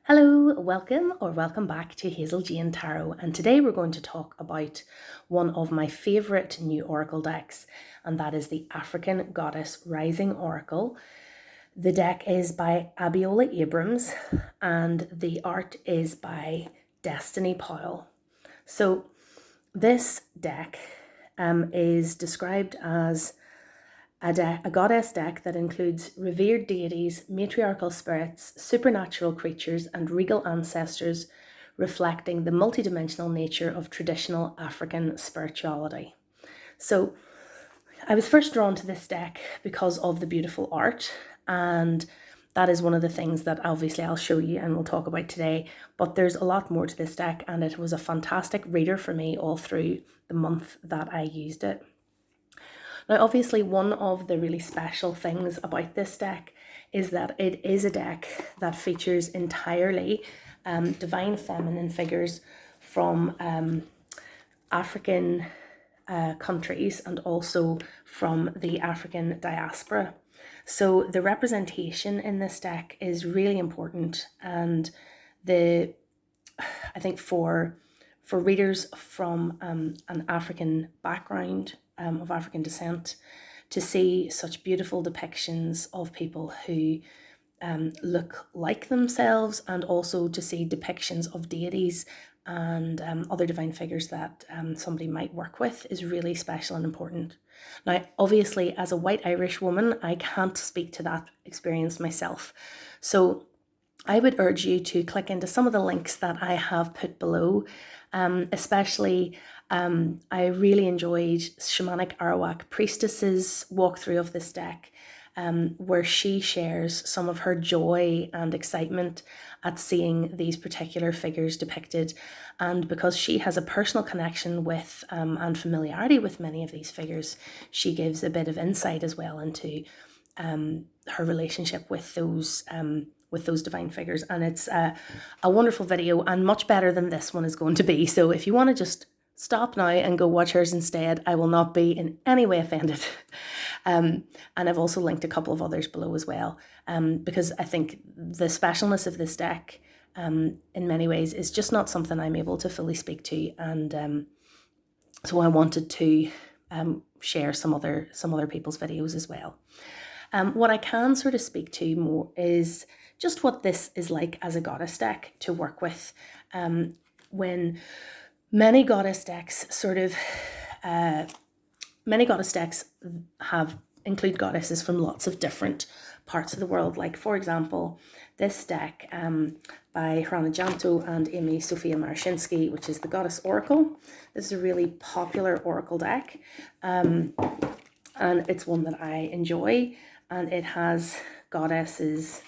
Hello, welcome back to Hazel Jane Tarot, and today we're going to talk about one of my favourite new oracle decks, and that is the African Goddess Rising Oracle. The deck is by Abiola Abrams and the art is by Destiny Powell. So this deck is described as a goddess deck that includes revered deities, matriarchal spirits, supernatural creatures, and regal ancestors, reflecting the multidimensional nature of traditional African spirituality. So I was first drawn to this deck because of the beautiful art, and that is one of the things that obviously I'll show you and we'll talk about today, but there's a lot more to this deck, and it was a fantastic reader for me all through the month that I used it. Now, obviously, one of the really special things about this deck is that it is a deck that features entirely divine feminine figures from African countries and also from the African diaspora. So the representation in this deck is really important, and I think for readers from an African background, of African descent, to see such beautiful depictions of people who look like themselves, and also to see depictions of deities and other divine figures that somebody might work with is really special and important. Now, obviously, as a white Irish woman, I can't speak to that experience myself. So I would urge you to click into some of the links that I have put below. Especially, I really enjoyed Shamanic Arawak Priestess's walkthrough of this deck, where she shares some of her joy and excitement at seeing these particular figures depicted. And because she has a personal connection with and familiarity with many of these figures, she gives a bit of insight as well into her relationship with those divine figures, and it's a wonderful video, and much better than this one is going to be. So if you want to just stop now and go watch hers instead, I will not be in any way offended. And I've also linked a couple of others below as well, because I think the specialness of this deck in many ways is just not something I'm able to fully speak to, and so I wanted to share some other people's videos as well. What I can sort of speak to more is just what this is like as a goddess deck to work with, when many goddess decks include goddesses from lots of different parts of the world. Like, for example, this deck by Hrana Janto and Amy Sophia Marashinsky, which is the Goddess Oracle. This is a really popular oracle deck, and it's one that I enjoy, and it has goddesses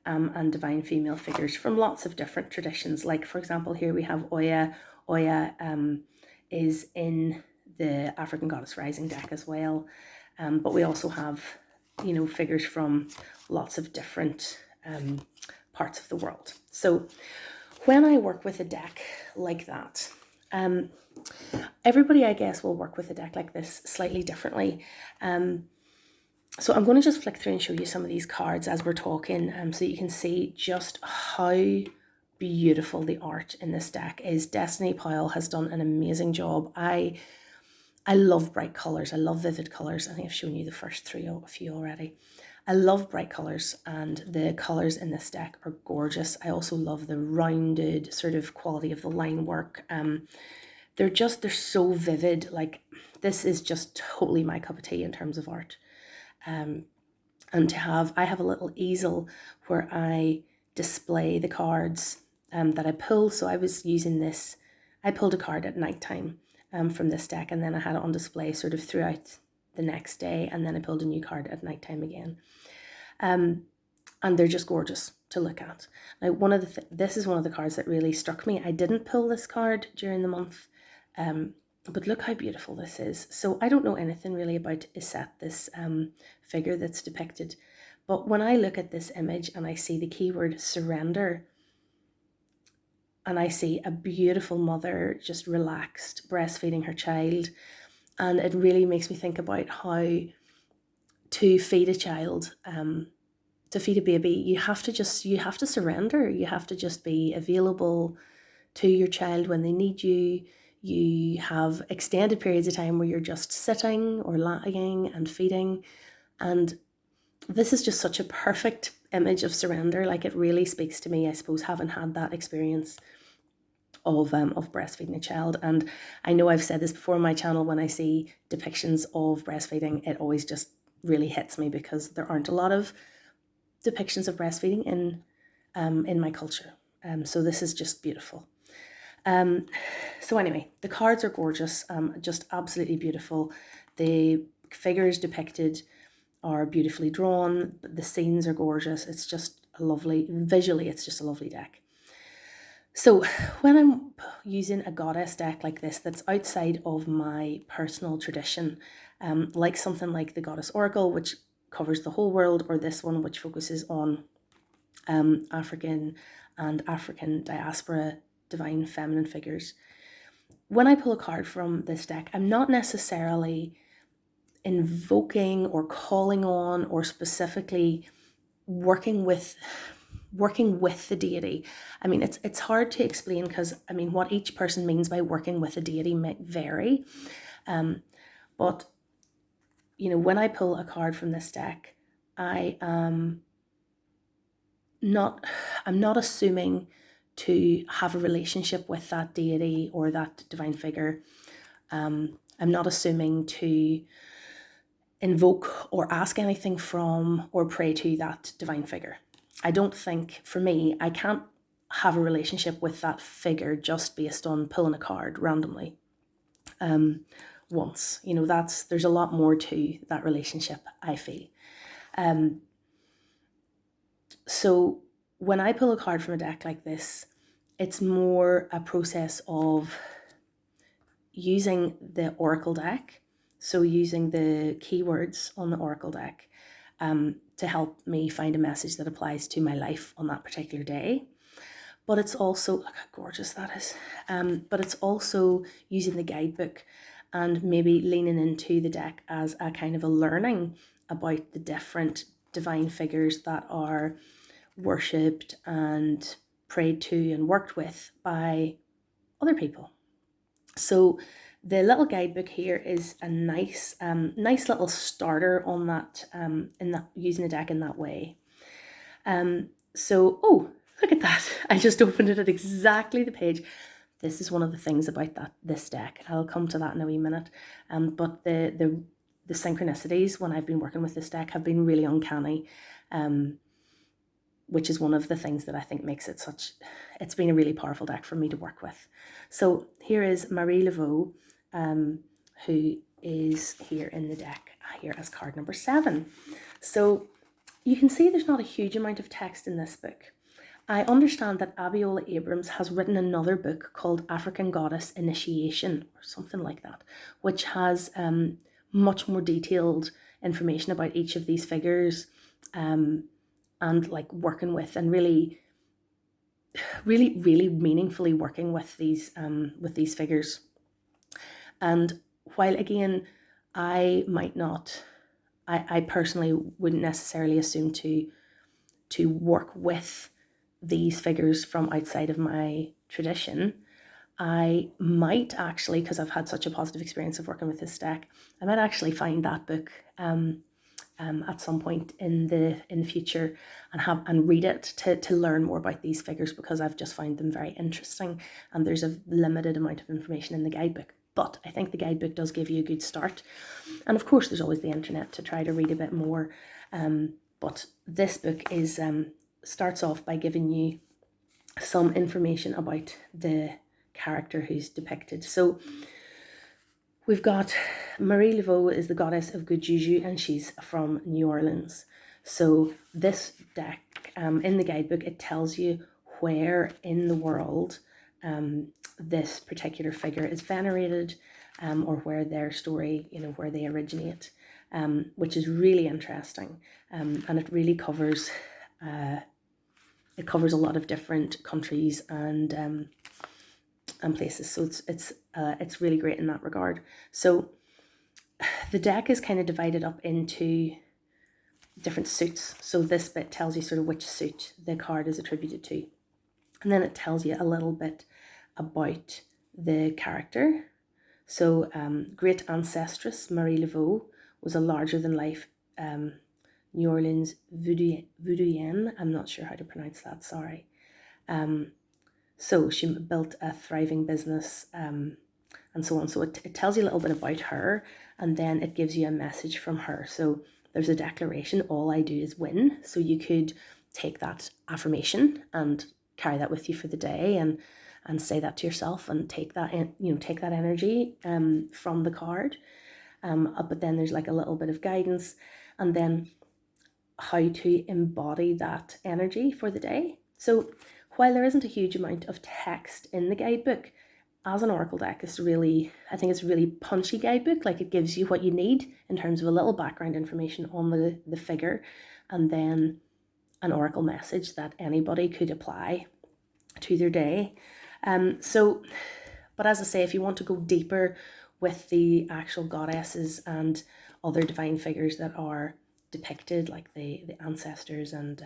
and divine female figures from lots of different traditions. Like, for example, here we have Oya. Oya is in the African Goddess Rising deck as well, but we also have, figures from lots of different parts of the world. So when I work with a deck like that, everybody, I guess, will work with a deck like this slightly differently. So I'm going to just flick through and show you some of these cards as we're talking, so you can see just how beautiful the art in this deck is. Destiny Powell has done an amazing job. I love bright colours. I love vivid colours. I think I've shown you the first a few already. I love bright colours, and the colours in this deck are gorgeous. I also love the rounded sort of quality of the line work. They're so vivid. Like, this is just totally my cup of tea in terms of art. And I have a little easel where I display the cards that I pull. So I was using this, I pulled a card at nighttime from this deck, and then I had it on display sort of throughout the next day, and then I pulled a new card at nighttime again. And they're just gorgeous to look at. Now, this is one of the cards that really struck me. I didn't pull this card during the month, but look how beautiful this is. So I don't know anything really about Iset, this figure that's depicted. But when I look at this image and I see the keyword surrender, and I see a beautiful mother just relaxed, breastfeeding her child, and it really makes me think about how to feed a child to feed a baby, you have to surrender. You have to just be available to your child when they need you. You have extended periods of time where you're just sitting or lying and feeding. And this is just such a perfect image of surrender. Like, it really speaks to me, I suppose, having had that experience of breastfeeding a child. And I know I've said this before on my channel, when I see depictions of breastfeeding, it always just really hits me, because there aren't a lot of depictions of breastfeeding in my culture. So this is just beautiful. So anyway, the cards are gorgeous, just absolutely beautiful. The figures depicted are beautifully drawn, but the scenes are gorgeous. It's just a lovely, visually, it's just a lovely deck. So when I'm using a goddess deck like this, that's outside of my personal tradition, like something like the Goddess Oracle, which covers the whole world, or this one, which focuses on African and African diaspora divine feminine figures. When I pull a card from this deck, I'm not necessarily invoking or calling on or specifically working with the deity. I mean, it's hard to explain, because I mean, what each person means by working with a deity might vary. But you know, when I pull a card from this deck, I'm not assuming to have a relationship with that deity or that divine figure. I'm not assuming to invoke or ask anything from or pray to that divine figure. I don't think, for me, I can't have a relationship with that figure just based on pulling a card randomly once. You know, there's a lot more to that relationship, I feel. So when I pull a card from a deck like this, it's more a process of using the Oracle deck, so using the keywords on the Oracle deck to help me find a message that applies to my life on that particular day. But it's also, look how gorgeous that is, but it's also using the guidebook and maybe leaning into the deck as a kind of a learning about the different divine figures that are worshipped and prayed to and worked with by other people. So the little guidebook here is a nice little starter on that, in that, using the deck in that way. So, oh, look at that. I just opened it at exactly the page. This is one of the things about this deck. I'll come to that in a wee minute. But the synchronicities when I've been working with this deck have been really uncanny, which is one of the things that I think makes it it's been a really powerful deck for me to work with. So here is Marie Laveau, who is here in the deck, here as card number 7. So you can see there's not a huge amount of text in this book. I understand that Abiola Abrams has written another book called African Goddess Initiation, or something like that, which has much more detailed information about each of these figures, and like working with, and really meaningfully working with these figures. And while again, I personally wouldn't necessarily assume to work with these figures from outside of my tradition, I might actually, because I've had such a positive experience of working with this deck, I might actually find that book at some point in the future and read it to learn more about these figures, because I've just found them very interesting, and there's a limited amount of information in the guidebook. But I think the guidebook does give you a good start, and of course there's always the internet to try to read a bit more. But this book is starts off by giving you some information about the character who's depicted. So we've got Marie Laveau is the goddess of good juju, and she's from New Orleans. So this deck, in the guidebook, it tells you where in the world this particular figure is venerated, or where their story, where they originate, which is really interesting, and it really covers a lot of different countries and places. So it's really great in that regard. So the deck is kind of divided up into different suits. So this bit tells you sort of which suit the card is attributed to. And then it tells you a little bit about the character. So great ancestress Marie Laveau was a larger-than-life New Orleans voodooienne. I'm not sure how to pronounce that, sorry. So she built a thriving business and so on. So it tells you a little bit about her, and then it gives you a message from her. So there's a declaration, all I do is win. So you could take that affirmation and carry that with you for the day and say that to yourself and take that take that energy from the card. But then there's like a little bit of guidance, and then how to embody that energy for the day. So while there isn't a huge amount of text in the guidebook, as an oracle deck, I think it's a really punchy guidebook. Like, it gives you what you need in terms of a little background information on the figure, and then an oracle message that anybody could apply to their day. But as I say, if you want to go deeper with the actual goddesses and other divine figures that are depicted, like the ancestors and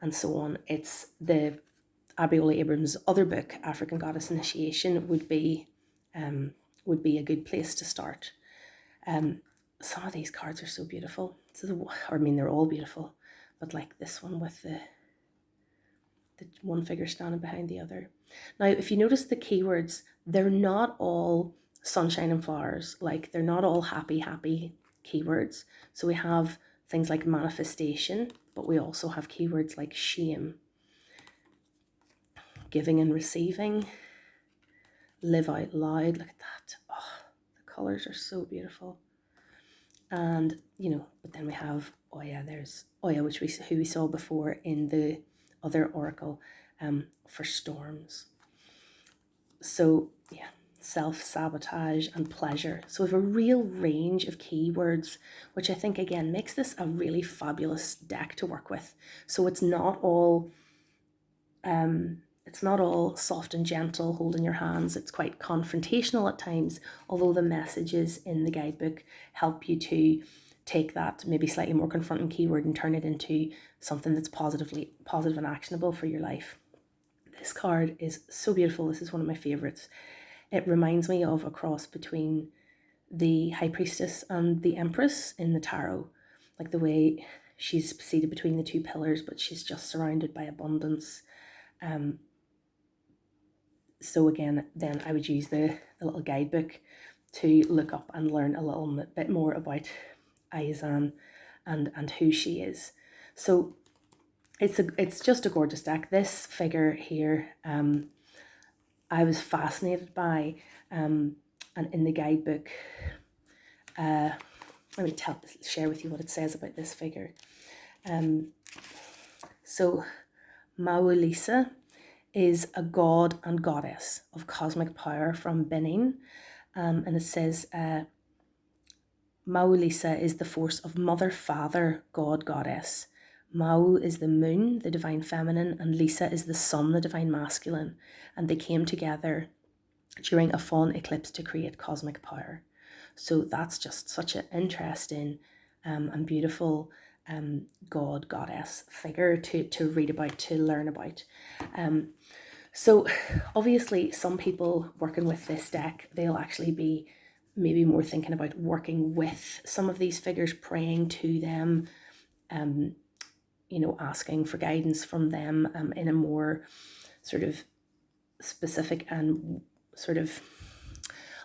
so on, it's the Abiola Abrams' other book, African Goddess Initiation, would be a good place to start. Some of these cards are so beautiful. They're all beautiful, but like this one with the one figure standing behind the other. Now, if you notice the keywords, they're not all sunshine and flowers. Like, they're not all happy keywords. So we have things like manifestation, but we also have keywords like shame, giving and receiving, live out loud. Look at that. Oh, the colors are so beautiful. And, but then we have Oya. There's Oya, who we saw before in the other oracle for storms. So, yeah, self-sabotage and pleasure. So we have a real range of keywords, which I think, again, makes this a really fabulous deck to work with. So it's not all soft and gentle, holding your hands. It's quite confrontational at times, although the messages in the guidebook help you to take that maybe slightly more confronting keyword and turn it into something that's positive and actionable for your life. This card is so beautiful. This is one of my favorites. It reminds me of a cross between the High Priestess and the Empress in the tarot, like the way she's seated between the two pillars, but she's just surrounded by abundance. So again, then I would use the little guidebook to look up and learn a little bit more about Ayazan and who she is. So it's just a gorgeous deck. This figure here, I was fascinated by, and in the guidebook, let me share with you what it says about this figure. So Maulisa is a god and goddess of cosmic power from Benin, and it says Maulisa is the force of mother, father, god, goddess. Mau is the moon, the divine feminine, and Lisa is the sun, the divine masculine, and they came together during a fawn eclipse to create cosmic power. So that's just such an interesting and beautiful god, goddess figure to read about, to learn about. So obviously some people working with this deck, they'll actually be maybe more thinking about working with some of these figures, praying to them, asking for guidance from them in a more sort of specific and sort of,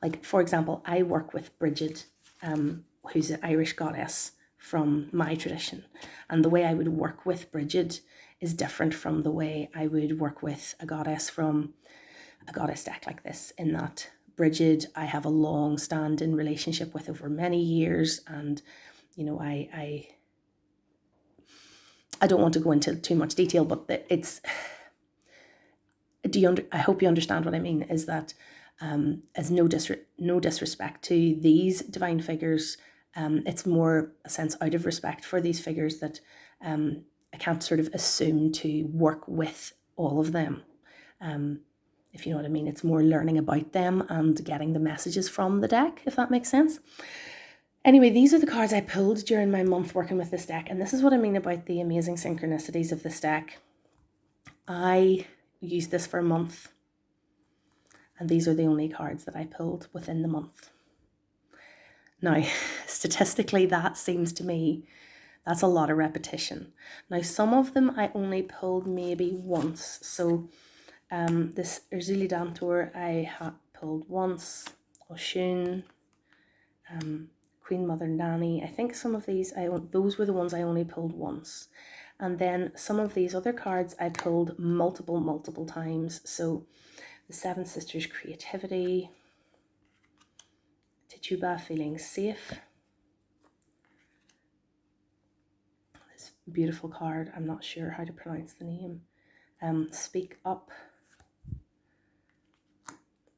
like, for example, I work with Bridget, who's an Irish goddess from my tradition, and the way I would work with Bridget is different from the way I would work with a goddess from a goddess deck like this, in that Bridget I have a long-standing relationship with over many years, and I don't want to go into too much detail, but it's, I hope you understand what I mean, is that as no disrespect to these divine figures, it's more a sense out of respect for these figures that I can't sort of assume to work with all of them. If you know what I mean, it's more learning about them and getting the messages from the deck, if that makes sense. Anyway, these are the cards I pulled during my month working with this deck, and this is what I mean about the amazing synchronicities of this deck. I used this for a month, and these are the only cards that I pulled within the month. Now, statistically, that seems to me, that's a lot of repetition. Now, some of them I only pulled maybe once. So this Urzuli Dantor I pulled once, Oshun, Queen Mother Nanny. I think some of these, those were the ones I only pulled once. And then some of these other cards I pulled multiple times. So the Seven Sisters Creativity, Tituba Feeling Safe. This beautiful card, I'm not sure how to pronounce the name. Speak Up,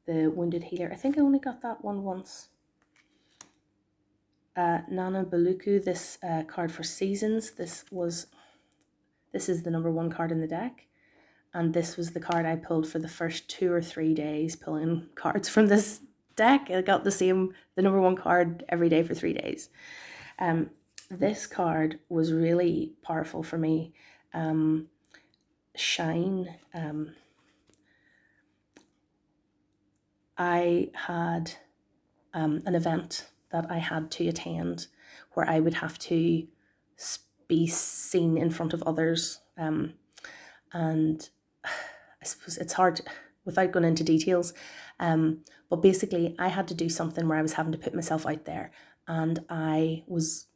the Wounded Healer. I think I only got that one once. Nana Baluku, this card for Seasons. This is the number 1 card in the deck, and this was the card I pulled for the first 2 or 3 days pulling cards from this deck. I got the number 1 card every day for 3 days. This card was really powerful for me. Shine. I had an event that I had to attend where I would have to be seen in front of others. And I suppose it's hard without going into details. But basically I had to do something where I was having to put myself out there, and I was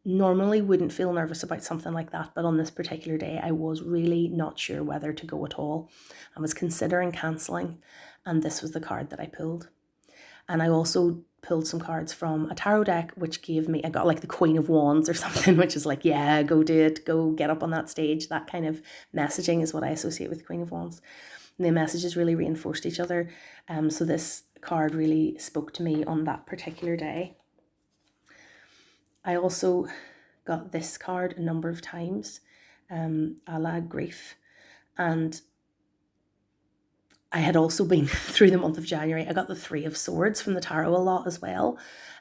normally wouldn't feel nervous about something like that, but on this particular day I was really not sure whether to go at all. I was considering cancelling, and this was the card that I pulled. And I also pulled some cards from a tarot deck, which gave me, I got like the Queen of Wands or something, which is like, yeah, go do it, go get up on that stage. That kind of messaging is what I associate with Queen of Wands. And the messages really reinforced each other. So this card really spoke to me on that particular day. I also got this card a number of times, Allah Grief. And I had also been through the month of January. I got the Three of Swords from the tarot a lot as well.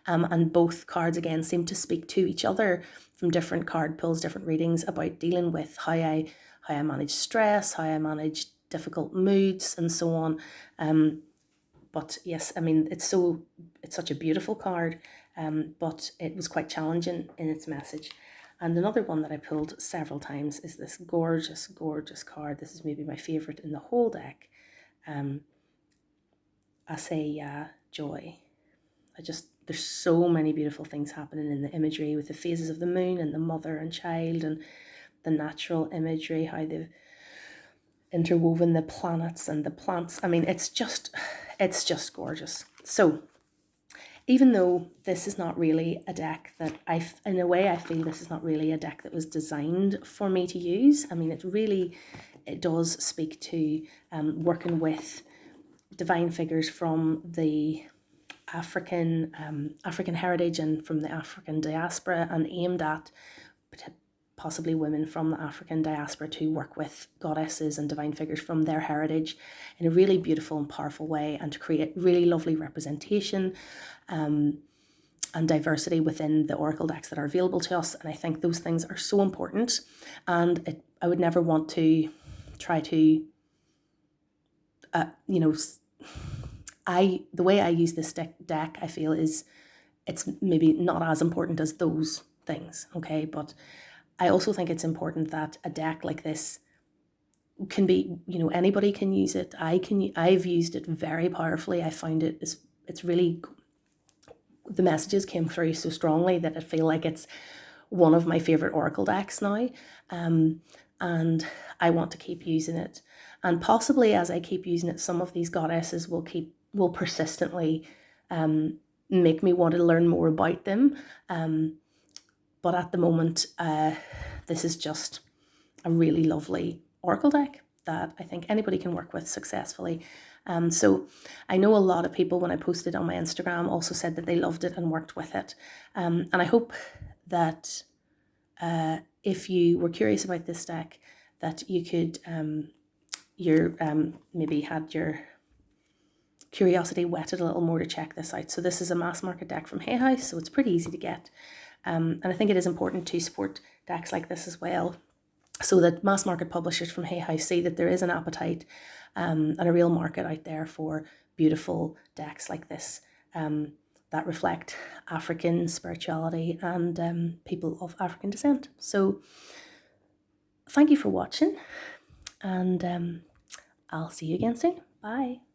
And both cards again seem to speak to each other from different card pulls, different readings about dealing with how I manage stress, how I manage difficult moods and so on. But yes, I mean, it's such a beautiful card, but it was quite challenging in its message. And another one that I pulled several times is this gorgeous, gorgeous card. This is maybe my favorite in the whole deck. Asaya Joy. There's so many beautiful things happening in the imagery with the phases of the moon and the mother and child and the natural imagery, how they've interwoven the planets and the plants. I mean, it's just gorgeous. So even though this is not really a deck that in a way I feel this is not really a deck that was designed for me to use. I mean, it does speak to working with divine figures from the African heritage and from the African diaspora, and aimed at possibly women from the African diaspora to work with goddesses and divine figures from their heritage in a really beautiful and powerful way, and to create really lovely representation and diversity within the oracle decks that are available to us. And I think those things are so important, and I would never want to try to the way I use this deck, I feel it's maybe not as important as those things, okay? But I also think it's important that a deck like this can be, anybody can use it. I've used it very powerfully. I find it's really, the messages came through so strongly that I feel like it's one of my favorite oracle decks now. And I want to keep using it. And possibly as I keep using it, some of these goddesses will persistently make me want to learn more about them. But at the moment, this is just a really lovely oracle deck that I think anybody can work with successfully. So I know a lot of people, when I posted on my Instagram, also said that they loved it and worked with it. And I hope that if you were curious about this deck, that you could, maybe had your curiosity whetted a little more to check this out. So this is a mass market deck from Hay House, so it's pretty easy to get. And I think it is important to support decks like this as well, so that mass market publishers from Hay House see that there is an appetite and a real market out there for beautiful decks like this that reflect African spirituality and people of African descent. So thank you for watching, and I'll see you again soon. Bye.